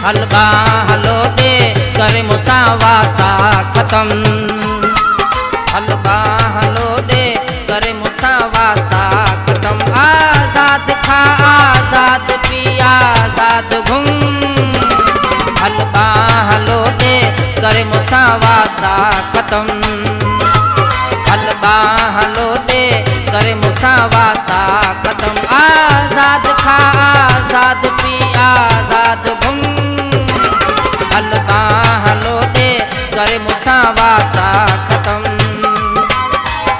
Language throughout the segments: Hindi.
हलवा हलो दे करे मूंसां वास्ता खत्म। हलवा हलो दे करे मूंसां वास्ता खत्म। आज़ाद खा आज़ाद पी आज़ाद घुम। हलवा हलो दे करे मूंसां वास्ता खत्म। हलवा हलो दे करे मूंसां वास्ता खत्म। आज़ाद खा आज़ाद पी आज़ाद घुम। हलवा हलो दे करे मूंसां वास्ता खत्म।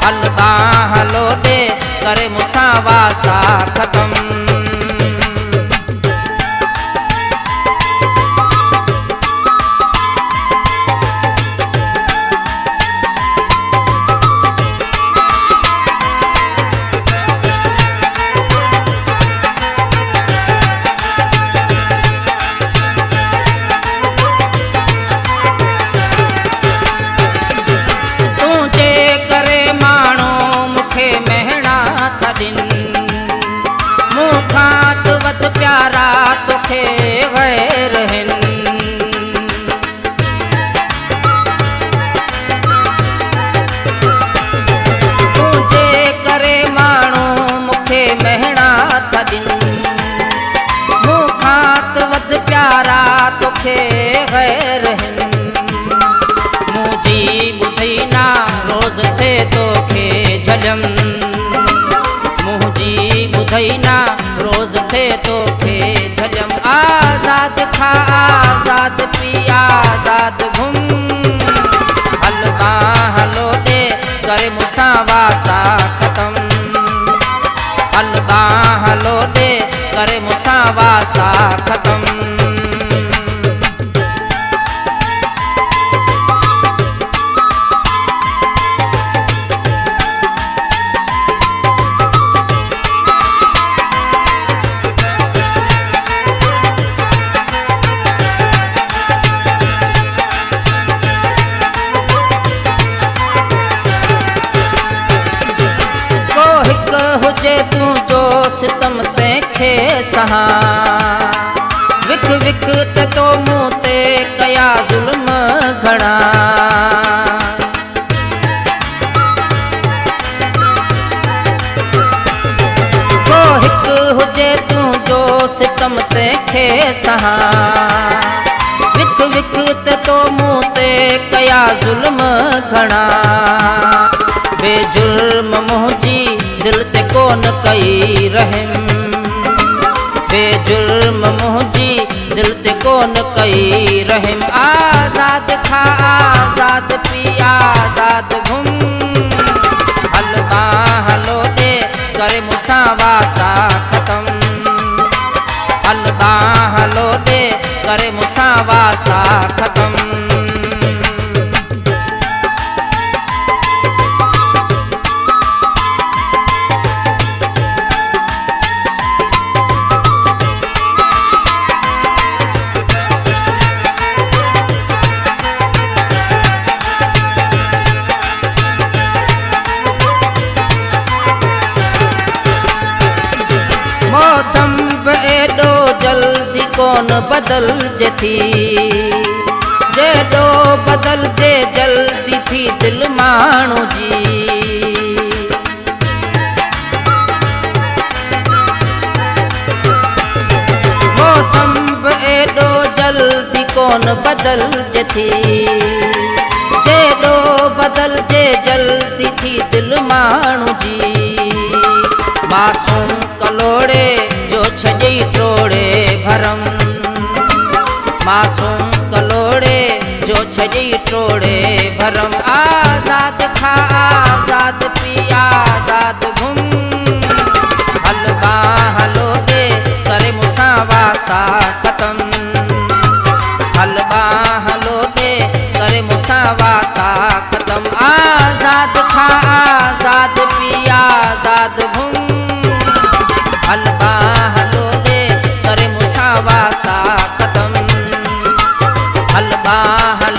हलवा हलो दे करे मूंसां वास्ता खत्म। वत प्यारा तोखे वैर हिन। तुझे करे माण्हू मूंखे महणा था ॾिन। मूंखां वत प्यारा तोखे वैर हिन। मुंहिंजी ॿुधई ना रोज़ थे तोखे झलम। मुंहिंजी ॿुधई ना रोज़ थे तोखे झलम। आज़ाद खा आज़ाद पी आज़ाद घुम। हलवा हलो दे करे मूंसां वास्ता खत्म। हलवा हलो दे करे मूंसां वास्ता खत्म। हुजे तू जो सितम तंहिंखे सहां। विक विक ते तो मूं ते कया ज़ुल्म घणा। को हिकु हुजे तू जो सितम तंहिंखे सहां। विक विक ते तो मूं ते कया ज़ुल्म घणा। बेजुर्म मुंहिंजी दिल ते कोन कई रहम। बेजुर्म मुंहिंजी दिल ते कोन कई रहम। आज़ाद खा आज़ाद पी आज़ाद घुम। हलवा हलो दे करे मूंसां वास्ता खत्म। हलवा हलो दे करे मूंसां वास्ता खत्म। मौसम बि एॾो जल्दी कोन बदलजे थी। जेॾो बदलजे जल्दी थी दिल माण्हू जी। मौसम बि एॾो जल्दी कोन बदलजे थी। जेॾो बदलजे जल्दी थी दिल माण्हू जी। मासूम कलोड़े जो छॼई टोड़े भरम। मासूम कलोड़े जो छॼई टोड़े भरम। आज़ाद खा आज़ाद पी आज़ाद घुम। हलवा हलो दे करे मूंसां वास्ता खत्म। हलवा हलो दे करे मूंसां वास्ता खत्म। आज़ाद खा आज़ाद पी आज़ाद घुम। हलवा हलो दे करे मूंसां वास्ता खत्म। हलवा हलो